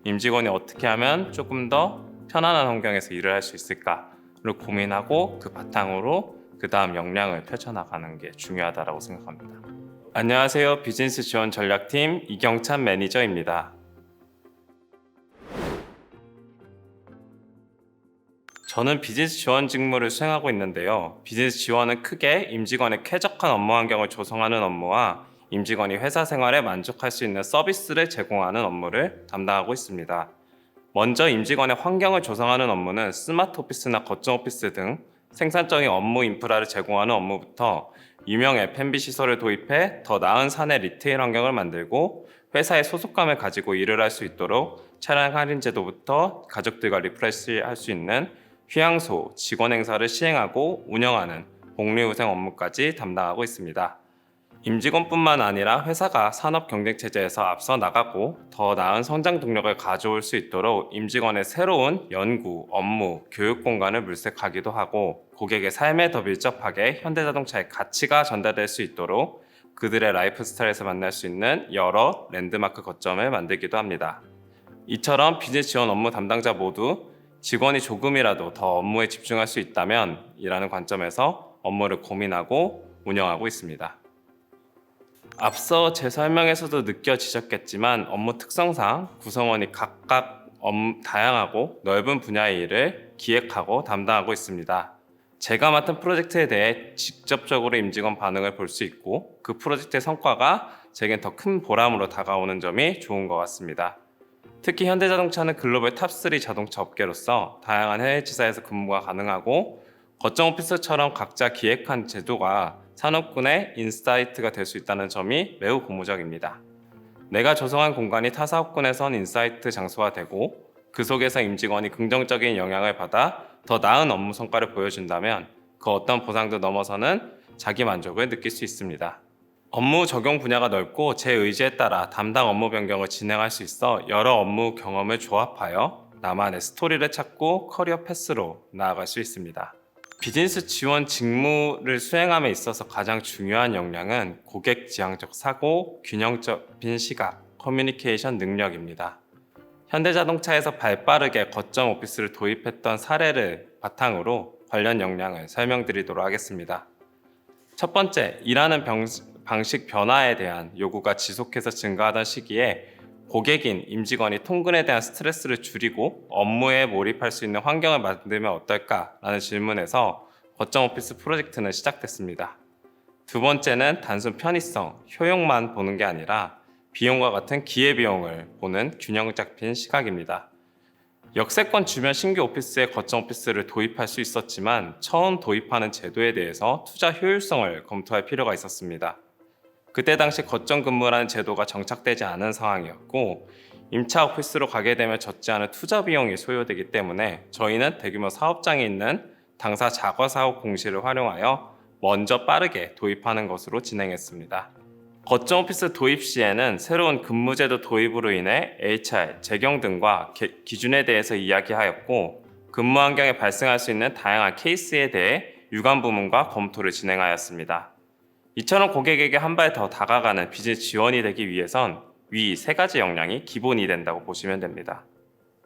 임직원이 어떻게 하면 조금 더 편안한 환경에서 일을 할 수 있을까를 고민하고 그 바탕으로 그 다음 역량을 펼쳐나가는 게 중요하다고 생각합니다. 안녕하세요. 비즈니스 지원 전략팀 이경찬 매니저입니다. 저는 비즈니스 지원 직무를 수행하고 있는데요. 비즈니스 지원은 크게 임직원의 쾌적한 업무 환경을 조성하는 업무와 임직원이 회사 생활에 만족할 수 있는 서비스를 제공하는 업무를 담당하고 있습니다. 먼저 임직원의 환경을 조성하는 업무는 스마트 오피스나 거점 오피스 등 생산적인 업무 인프라를 제공하는 업무부터 유명 F&B 시설을 도입해 더 나은 사내 리테일 환경을 만들고 회사의 소속감을 가지고 일을 할 수 있도록 차량 할인 제도부터 가족들과 리프레시할 수 있는 휴양소, 직원 행사를 시행하고 운영하는 복리후생 업무까지 담당하고 있습니다. 임직원뿐만 아니라 회사가 산업 경쟁 체제에서 앞서 나가고 더 나은 성장 동력을 가져올 수 있도록 임직원의 새로운 연구, 업무, 교육 공간을 물색하기도 하고 고객의 삶에 더 밀접하게 현대자동차의 가치가 전달될 수 있도록 그들의 라이프 스타일에서 만날 수 있는 여러 랜드마크 거점을 만들기도 합니다. 이처럼 비즈니스 지원 업무 담당자 모두 직원이 조금이라도 더 업무에 집중할 수 있다면 이라는 관점에서 업무를 고민하고 운영하고 있습니다. 앞서 제 설명에서도 느껴지셨겠지만 업무 특성상 구성원이 각각 다양하고 넓은 분야의 일을 기획하고 담당하고 있습니다. 제가 맡은 프로젝트에 대해 직접적으로 임직원 반응을 볼 수 있고 그 프로젝트의 성과가 제겐 더 큰 보람으로 다가오는 점이 좋은 것 같습니다. 특히 현대자동차는 글로벌 탑3 자동차 업계로서 다양한 해외 지사에서 근무가 가능하고 거점 오피스처럼 각자 기획한 제도가 산업군의 인사이트가 될 수 있다는 점이 매우 고무적입니다. 내가 조성한 공간이 타 사업군에선 인사이트 장소가 되고 그 속에서 임직원이 긍정적인 영향을 받아 더 나은 업무 성과를 보여준다면 그 어떤 보상도 넘어서는 자기 만족을 느낄 수 있습니다. 업무 적용 분야가 넓고 제 의지에 따라 담당 업무 변경을 진행할 수 있어 여러 업무 경험을 조합하여 나만의 스토리를 찾고 커리어 패스로 나아갈 수 있습니다. 비즈니스 지원 직무를 수행함에 있어서 가장 중요한 역량은 고객 지향적 사고, 균형적인 시각, 커뮤니케이션 능력입니다. 현대자동차에서 발빠르게 거점 오피스를 도입했던 사례를 바탕으로 관련 역량을 설명드리도록 하겠습니다. 첫 번째, 일하는 방식 변화에 대한 요구가 지속해서 증가하던 시기에 고객인 임직원이 통근에 대한 스트레스를 줄이고 업무에 몰입할 수 있는 환경을 만들면 어떨까라는 질문에서 거점 오피스 프로젝트는 시작됐습니다. 두 번째는 단순 편의성, 효용만 보는 게 아니라 비용과 같은 기회비용을 보는 균형 잡힌 시각입니다. 역세권 주변 신규 오피스에 거점 오피스를 도입할 수 있었지만 처음 도입하는 제도에 대해서 투자 효율성을 검토할 필요가 있었습니다. 그때 당시 거점 근무라는 제도가 정착되지 않은 상황이었고 임차 오피스로 가게 되면 적지 않은 투자 비용이 소요되기 때문에 저희는 대규모 사업장에 있는 당사 자거 사업 공시를 활용하여 먼저 빠르게 도입하는 것으로 진행했습니다. 거점 오피스 도입 시에는 새로운 근무제도 도입으로 인해 HR, 재경 등과 기준에 대해서 이야기하였고 근무 환경에 발생할 수 있는 다양한 케이스에 대해 유관 부문과 검토를 진행하였습니다. 이처럼 고객에게 한 발 더 다가가는 비즈니스 지원이 되기 위해선 위 세 가지 역량이 기본이 된다고 보시면 됩니다.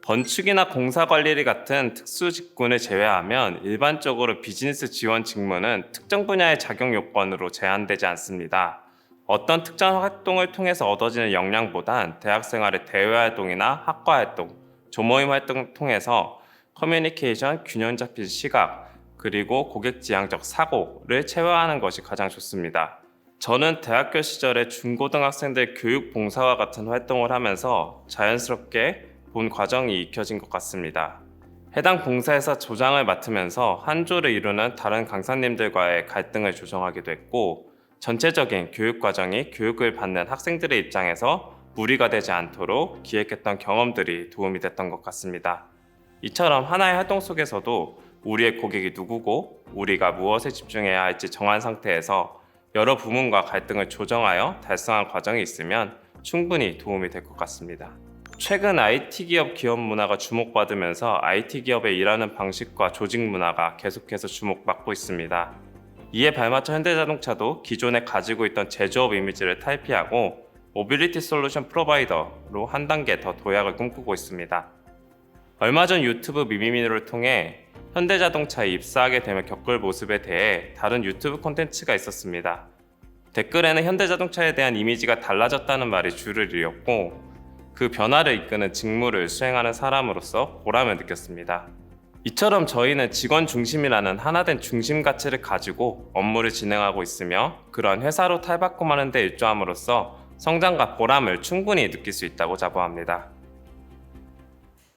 건축이나 공사관리 같은 특수 직군을 제외하면 일반적으로 비즈니스 지원 직무는 특정 분야의 자격 요건으로 제한되지 않습니다. 어떤 특정 활동을 통해서 얻어지는 역량보단 대학생활의 대외활동이나 학과활동, 조모임 활동을 통해서 커뮤니케이션, 균형 잡힌 시각, 그리고 고객 지향적 사고를 체화하는 것이 가장 좋습니다. 저는 대학교 시절에 중고등학생들 교육 봉사와 같은 활동을 하면서 자연스럽게 본 과정이 익혀진 것 같습니다. 해당 봉사에서 조장을 맡으면서 한 조를 이루는 다른 강사님들과의 갈등을 조정하기도 했고 전체적인 교육 과정이 교육을 받는 학생들의 입장에서 무리가 되지 않도록 기획했던 경험들이 도움이 됐던 것 같습니다. 이처럼 하나의 활동 속에서도 우리의 고객이 누구고 우리가 무엇에 집중해야 할지 정한 상태에서 여러 부문과 갈등을 조정하여 달성한 과정이 있으면 충분히 도움이 될 것 같습니다. 최근 IT 기업 문화가 주목받으면서 IT 기업의 일하는 방식과 조직 문화가 계속해서 주목받고 있습니다. 이에 발맞춰 현대자동차도 기존에 가지고 있던 제조업 이미지를 탈피하고 모빌리티 솔루션 프로바이더로 한 단계 더 도약을 꿈꾸고 있습니다. 얼마 전 유튜브 미미미를 통해 현대자동차에 입사하게 되며 겪을 모습에 대해 다른 유튜브 콘텐츠가 있었습니다. 댓글에는 현대자동차에 대한 이미지가 달라졌다는 말이 줄을 이었고 그 변화를 이끄는 직무를 수행하는 사람으로서 보람을 느꼈습니다. 이처럼 저희는 직원 중심이라는 하나된 중심 가치를 가지고 업무를 진행하고 있으며 그러한 회사로 탈바꿈하는 데 일조함으로써 성장과 보람을 충분히 느낄 수 있다고 자부합니다.